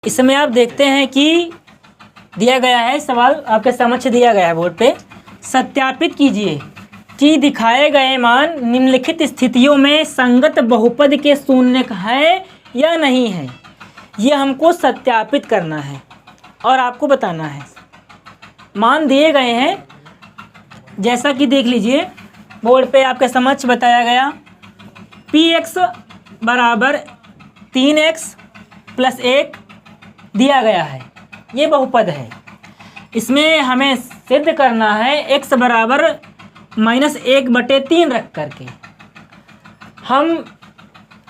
इसमें आप देखते हैं कि दिया गया है सवाल आपके समक्ष दिया गया है बोर्ड पे। सत्यापित कीजिए कि दिखाए गए मान निम्नलिखित स्थितियों में संगत बहुपद के शून्यक है या नहीं है। ये हमको सत्यापित करना है और आपको बताना है। मान दिए गए हैं जैसा कि देख लीजिए बोर्ड पे आपके समक्ष बताया गया। px बराबर 3x प्लस 1 दिया गया है, ये बहुपद है। इसमें हमें सिद्ध करना है x बराबर -1/3 रख करके। हम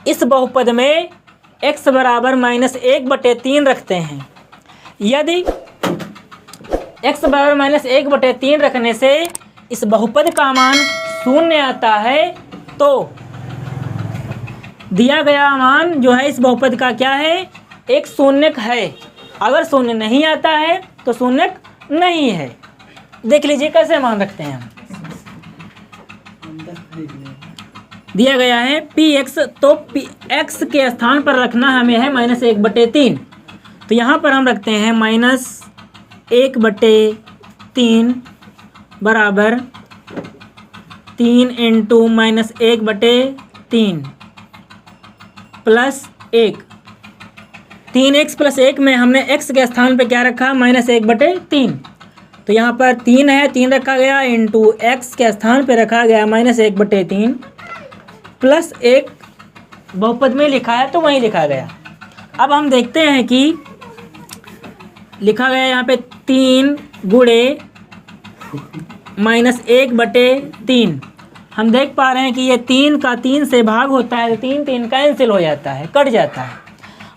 इस बहुपद में x बराबर -1/3 रखते हैं। यदि x बराबर -1/3 रखने से इस बहुपद का मान शून्य आता है तो दिया गया मान जो है इस बहुपद का क्या है, एक शून्यक है। अगर शून्य नहीं आता है तो शून्यक नहीं है। देख लीजिए कैसे मान रखते हैं हम। दिया गया है px, तो x के स्थान पर रखना हमें है -1/3। तो यहाँ पर हम रखते हैं -1/3 बराबर 3 × -1/3 प्लस 1। 3x प्लस 1 में हमने x के स्थान पे क्या रखा, -1/3। तो यहाँ पर 3 है, 3 रखा गया इंटू x के स्थान पे रखा गया -1/3 प्लस 1। बहुपद में लिखा है तो वहीं लिखा गया। अब हम देखते हैं कि लिखा गया यहाँ पे 3 × -1/3। हम देख पा रहे हैं कि ये 3 का 3 से भाग होता है, 3 3 कैंसिल हो जाता है, कट जाता है।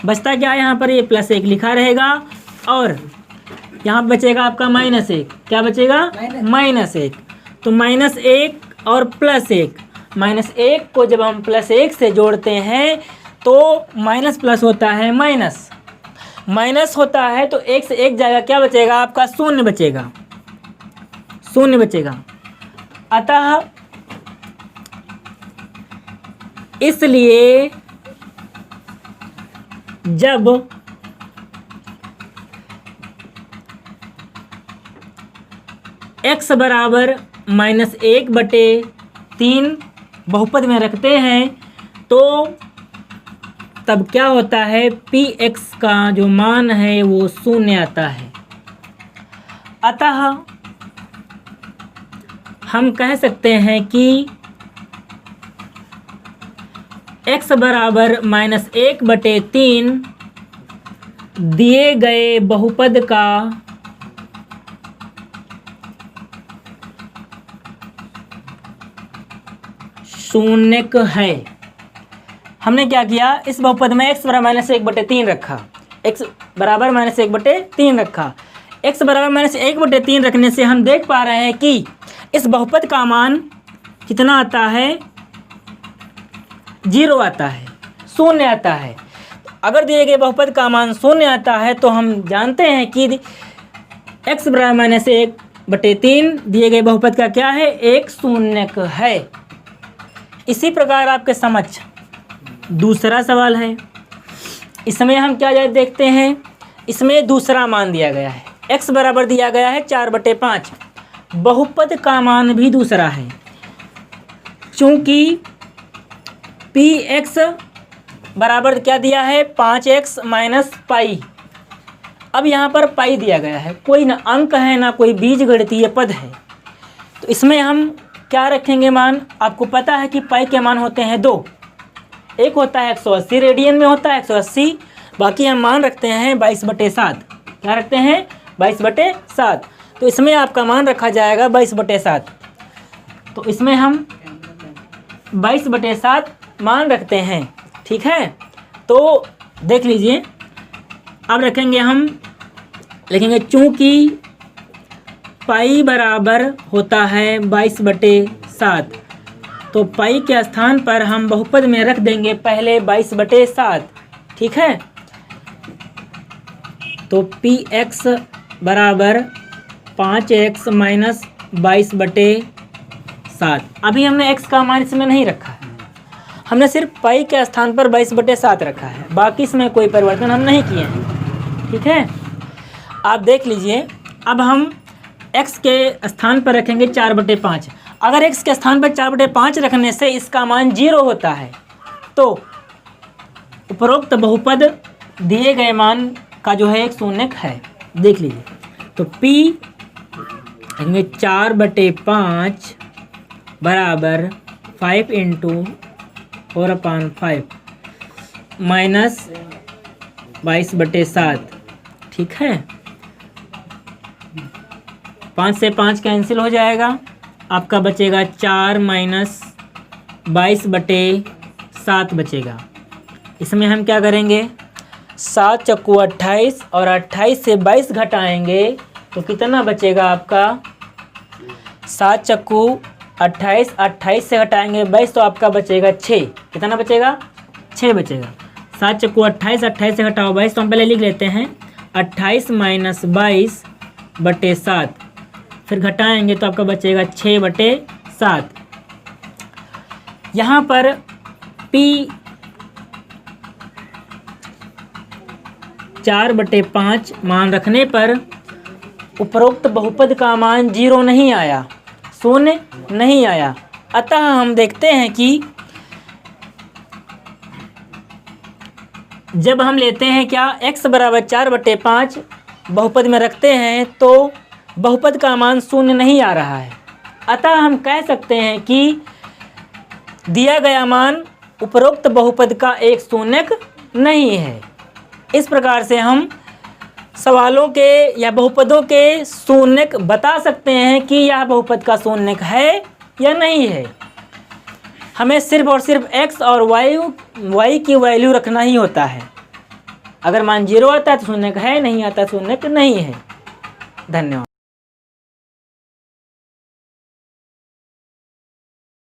बचता क्या है यहाँ पर, ये +1 लिखा रहेगा और यहाँ बचेगा आपका -1। क्या बचेगा, -1। तो -1 और +1, -1 को जब हम +1 से जोड़ते हैं तो माइनस प्लस होता है माइनस, माइनस होता है तो 1 से 1 जाएगा, क्या बचेगा आपका, शून्य बचेगा, शून्य बचेगा। अतः इसलिए जब x बराबर -1/3 बहुपद में रखते हैं तो तब क्या होता है, px का जो मान है वो शून्य आता है। अतः हम कह सकते हैं कि x बराबर -1/3 दिए गए बहुपद का शून्यक है। हमने क्या किया, इस बहुपद में x बराबर -1/3 रखा, x बराबर -1/3 रखा। x बराबर -1/3 रखने से हम देख पा रहे हैं कि इस बहुपद का मान कितना आता है, 0 आता है, शून्य आता है। अगर दिए गए बहुपद का मान शून्य आता है तो हम जानते हैं कि x बराबर -1/3 दिए गए बहुपद का क्या है, एक शून्यक है। इसी प्रकार आपके समक्ष दूसरा सवाल है। इसमें हम क्या देखते हैं, इसमें दूसरा मान दिया गया है, x बराबर दिया गया है 4/5। बहुपद का मान भी दूसरा है। चूँकि px बराबर क्या दिया है, 5x - पाई। अब यहाँ पर पाई दिया गया है, कोई ना अंक है ना कोई बीजगणितीय पद है, तो इसमें हम क्या रखेंगे मान। आपको पता है कि पाई के मान होते हैं 2, एक होता है 180 रेडियन में होता है 180, बाकी हम मान रखते हैं 22/7। क्या रखते हैं, 22/7। तो इसमें आपका मान रखा जाएगा 22/7। तो इसमें हम 22/7 मान रखते हैं, ठीक है। तो देख लीजिए, अब रखेंगे हम, लिखेंगे चूँकि पाई बराबर होता है 22/7, तो पाई के स्थान पर हम बहुपद में रख देंगे पहले 22/7, ठीक है। तो px बराबर 5x - 22/7। अभी हमने x का मान इसमें नहीं रखा है, हमने सिर्फ पाई के स्थान पर 22/7 रखा है, बाकी इसमें कोई परिवर्तन हम नहीं किए हैं। ठीक है, आप देख लीजिए। अब हम x के स्थान पर रखेंगे 4/5। अगर x के स्थान पर 4/5 रखने से इसका मान 0 होता है, तो उपरोक्त बहुपद दिए गए मान का जो है एक शून्यक है। देख लीजिए, तो p 4/5 बराबर 5 × 4/5 माइनस 22/7। ठीक है, 5 से 5 कैंसिल हो जाएगा, आपका बचेगा 4 - 22/7 बचेगा। इसमें हम क्या करेंगे, 7 चक्कू 28 और 28 से 22 घटाएंगे तो कितना बचेगा आपका, 7 चक्कू 28, 28 से घटाएंगे 22 तो आपका बचेगा 6। कितना बचेगा, 6 बचेगा। 7 चक्कू 28, 28 से घटाओ 22 तो हम पहले लिख लेते हैं 28 - 22/7, फिर घटाएंगे तो आपका बचेगा 6/7। यहाँ पर p 4/5 मान रखने पर उपरोक्त बहुपद का मान 0 नहीं आया, शून्य नहीं आया। अतः हम देखते हैं कि जब हम लेते हैं क्या, x बराबर 4/5 बहुपद में रखते हैं तो बहुपद का मान शून्य नहीं आ रहा है। अतः हम कह सकते हैं कि दिया गया मान उपरोक्त बहुपद का एक शून्यक नहीं है। इस प्रकार से हम सवालों के या बहुपदों के शून्यक बता सकते हैं कि यह बहुपद का शून्यक है या नहीं है। हमें सिर्फ और सिर्फ x और y की वैल्यू रखना ही होता है। अगर मान 0 आता है तो शून्यक है, नहीं आता शून्यक नहीं है। धन्यवाद।